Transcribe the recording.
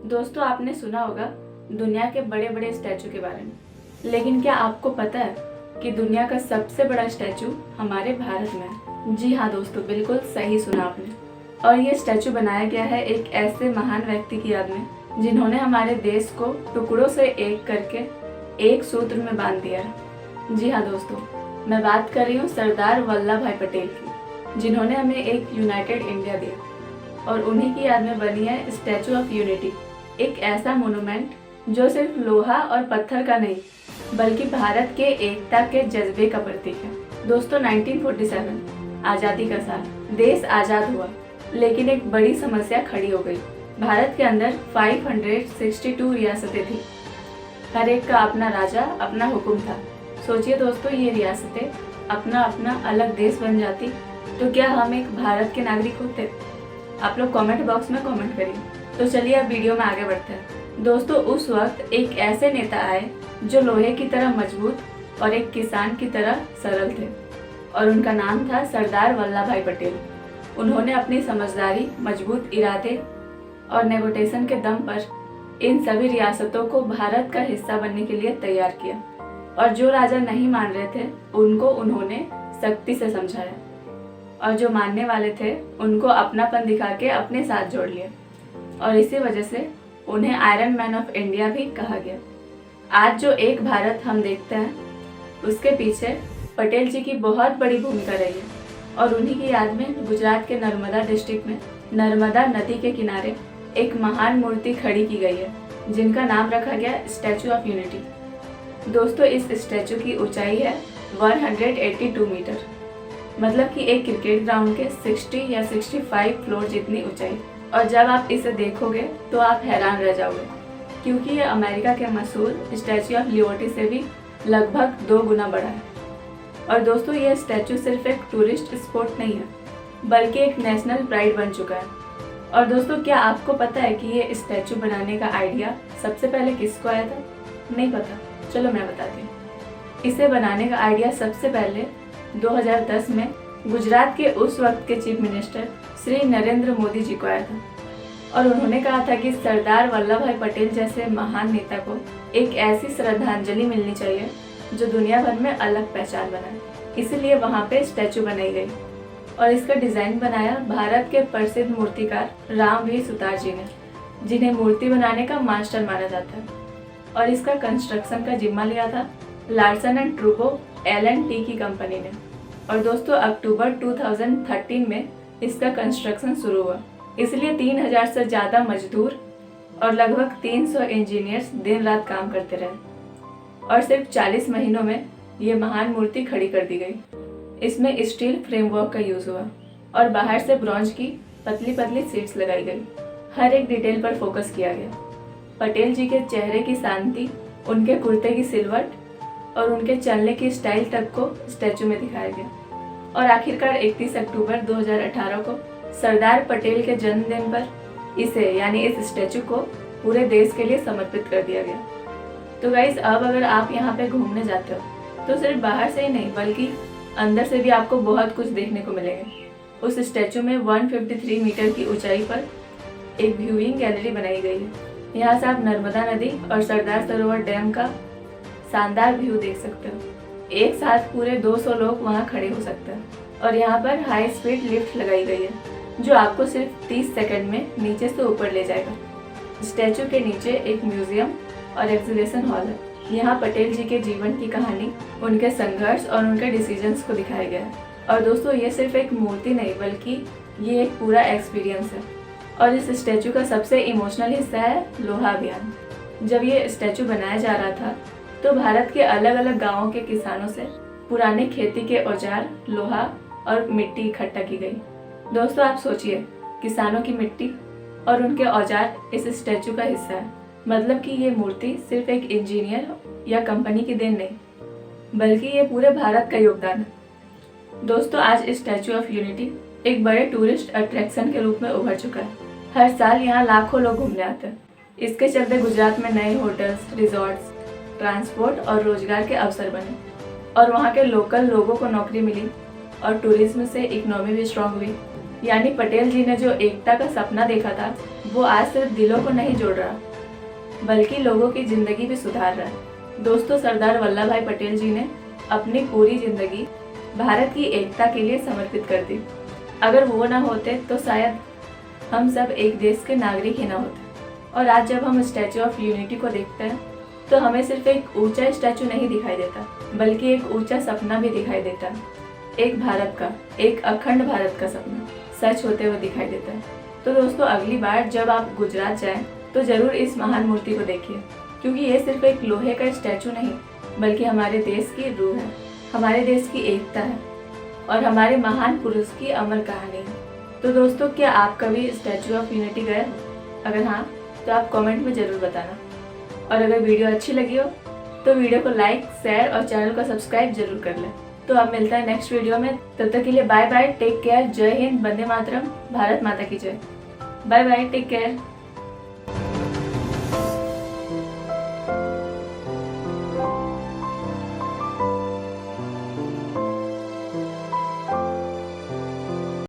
दोस्तों, आपने सुना होगा दुनिया के बड़े बड़े स्टैचू के बारे में, लेकिन क्या आपको पता है कि दुनिया का सबसे बड़ा स्टैचू हमारे भारत में है? जी हाँ दोस्तों, बिल्कुल सही सुना आपने। और ये स्टैचू बनाया गया है एक ऐसे महान व्यक्ति की याद में जिन्होंने हमारे देश को टुकड़ों से एक करके एक सूत्र में बांध दिया है। जी हाँ दोस्तों, मैं बात कर रही हूँ सरदार वल्लभ भाई पटेल की, जिन्होंने हमें एक यूनाइटेड इंडिया दिया। और उन्हीं की याद में बनी है स्टैचू ऑफ यूनिटी, एक ऐसा मोनूमेंट जो सिर्फ लोहा और पत्थर का नहीं बल्कि भारत के एकता के जज्बे का प्रतीक है। दोस्तों, 1947 आज़ादी का साल, देश आज़ाद हुआ, लेकिन एक बड़ी समस्या खड़ी हो गई। भारत के अंदर 562 रियासतें थी, हर एक का अपना राजा, अपना हुक्म था। सोचिए दोस्तों, ये रियासतें अपना अपना अलग देश बन जाती तो क्या हम एक भारत के नागरिक होते? आप लोग कमेंट बॉक्स में कमेंट करिए। तो चलिए अब वीडियो में आगे बढ़ते हैं। दोस्तों, उस वक्त एक ऐसे नेता आए जो लोहे की तरह मजबूत और एक किसान की तरह सरल थे, और उनका नाम था सरदार वल्लभ भाई पटेल। उन्होंने अपनी समझदारी, मजबूत इरादे और नेगोटिएशन के दम पर इन सभी रियासतों को भारत का हिस्सा बनने के लिए तैयार किया, और जो राजा नहीं मान रहे थे उनको उन्होंने सख्ती से समझाया, और जो मानने वाले थे उनको अपनापन दिखा के अपने साथ जोड़ लिया, और इसी वजह से उन्हें आयरन मैन ऑफ इंडिया भी कहा गया। आज जो एक भारत हम देखते हैं उसके पीछे पटेल जी की बहुत बड़ी भूमिका रही है, और उन्हीं की याद में गुजरात के नर्मदा डिस्ट्रिक्ट में नर्मदा नदी के किनारे एक महान मूर्ति खड़ी की गई है, जिनका नाम रखा गया स्टैचू ऑफ यूनिटी। दोस्तों, इस स्टैचू की ऊंचाई है 182 मीटर, मतलब कि एक क्रिकेट ग्राउंड के 60 या 65 फ्लोर जितनी ऊंचाई। और जब आप इसे देखोगे तो आप हैरान रह जाओगे, क्योंकि ये अमेरिका के मशहूर स्टैचू ऑफ लिबर्टी से भी लगभग 2 गुना बड़ा है। और दोस्तों, ये स्टैचू सिर्फ एक टूरिस्ट स्पॉट नहीं है, बल्कि एक नेशनल प्राइड बन चुका है। और दोस्तों, क्या आपको पता है कि ये स्टैचू बनाने का आइडिया सबसे पहले किसको आया था? नहीं पता? चलो मैं बताती हूँ। इसे बनाने का आइडिया सबसे पहले 2010 में गुजरात के उस वक्त के चीफ मिनिस्टर श्री नरेंद्र मोदी जी को आया था, और उन्होंने कहा था कि सरदार वल्लभ भाई पटेल जैसे महान नेता को एक ऐसी श्रद्धांजलि मिलनी चाहिए जो दुनिया भर में अलग पहचान बनाए। इसीलिए वहाँ पे स्टैचू बनाई गई, और इसका डिजाइन बनाया भारत के प्रसिद्ध मूर्तिकार रामवीर सुतार जी ने, जिन्हें मूर्ति बनाने का मास्टर माना जाता है। और इसका कंस्ट्रक्शन का जिम्मा लिया था लार्सन एंड ट्रूबो L&T की कंपनी ने। और दोस्तों, अक्टूबर 2013 में इसका कंस्ट्रक्शन शुरू हुआ, इसलिए 3000 से ज़्यादा मजदूर और लगभग 300 इंजीनियर्स दिन रात काम करते रहे, और सिर्फ 40 महीनों में ये महान मूर्ति खड़ी कर दी गई। इसमें स्टील फ्रेमवर्क का यूज़ हुआ, और बाहर से ब्रॉन्ज की पतली पतली सीट्स लगाई गई। हर एक डिटेल पर फोकस किया गया। पटेल जी के चेहरे की शांति, उनके कुर्ते की सिलवट और उनके चलने की स्टाइल तक को स्टैचू में दिखाया गया। और आखिरकार 31 अक्टूबर 2018 को सरदार पटेल के जन्मदिन पर इसे यानी इस स्टैचू को पूरे देश के लिए समर्पित कर दिया गया। तो गाइस, अब अगर आप यहाँ पे घूमने जाते हो तो सिर्फ बाहर से ही नहीं बल्कि अंदर से भी आपको बहुत कुछ देखने को मिलेगा। उस स्टैचू में 153 मीटर की ऊंचाई पर एक व्यूइंग गैलरी बनाई गई है। यहाँ से आप नर्मदा नदी और सरदार सरोवर डैम का शानदार व्यू देख सकते हो। एक साथ पूरे 200 लोग वहाँ खड़े हो सकते हैं। और यहाँ पर हाई स्पीड लिफ्ट लगाई गई है, जो आपको सिर्फ 30 सेकंड में नीचे से ऊपर ले जाएगा। स्टैचू के नीचे एक म्यूजियम और एग्जीबिशन हॉल है। यहाँ पटेल जी के जीवन की कहानी, उनके संघर्ष और उनके डिसीजंस को दिखाया गया है। और दोस्तों, ये सिर्फ एक मूर्ति नहीं बल्कि ये एक पूरा एक्सपीरियंस है। और इस स्टैचू का सबसे इमोशनल हिस्सा है लोहा अभियान। जब ये स्टैचू बनाया जा रहा था तो भारत के अलग अलग गाँवों के किसानों से पुराने खेती के औजार, लोहा और मिट्टी इकट्ठा की गई। दोस्तों, आप सोचिए, किसानों की मिट्टी और उनके औजार इस स्टैचू का हिस्सा है। मतलब कि ये मूर्ति सिर्फ एक इंजीनियर या कंपनी की देन नहीं बल्कि ये पूरे भारत का योगदान है। दोस्तों, आज स्टैचू ऑफ यूनिटी एक बड़े टूरिस्ट अट्रैक्शन के रूप में उभर चुका है। हर साल यहाँ लाखों लोग घूमने आते हैं। इसके चलते गुजरात में नए होटल्स, रिजॉर्ट्स, ट्रांसपोर्ट और रोजगार के अवसर बने, और वहाँ के लोकल लोगों को नौकरी मिली, और टूरिज्म से इकोनॉमी भी स्ट्रांग हुई। यानी पटेल जी ने जो एकता का सपना देखा था वो आज सिर्फ दिलों को नहीं जोड़ रहा बल्कि लोगों की जिंदगी भी सुधार रहा है। दोस्तों, सरदार वल्लभ भाई पटेल जी ने अपनी पूरी जिंदगी भारत की एकता के लिए समर्पित कर दी। अगर वो ना होते तो शायद हम सब एक देश के नागरिक ही ना होते। और आज जब हम स्टैचू ऑफ यूनिटी को देखते हैं तो हमें सिर्फ एक ऊंचा स्टैचू नहीं दिखाई देता बल्कि एक ऊंचा सपना भी दिखाई देता है। एक भारत का, एक अखंड भारत का सपना सच होते हुए दिखाई देता है। तो दोस्तों, अगली बार जब आप गुजरात जाएं तो जरूर इस महान मूर्ति को देखिए, क्योंकि ये सिर्फ एक लोहे का स्टैचू नहीं बल्कि हमारे देश की रूह है, हमारे देश की एकता है और हमारे महान पुरुष की अमर कहानी है। तो दोस्तों, क्या आप कभी स्टैचू ऑफ यूनिटी गए? अगर हाँ तो आप कमेंट में ज़रूर बताना। और अगर वीडियो अच्छी लगी हो तो वीडियो को लाइक, शेयर और चैनल को सब्सक्राइब जरूर कर लें। तो अब मिलता है नेक्स्ट वीडियो में। तब तक के लिए बाय बाय, टेक केयर, जय हिंद, वंदे मातरम, भारत माता की जय। Bye bye, take care.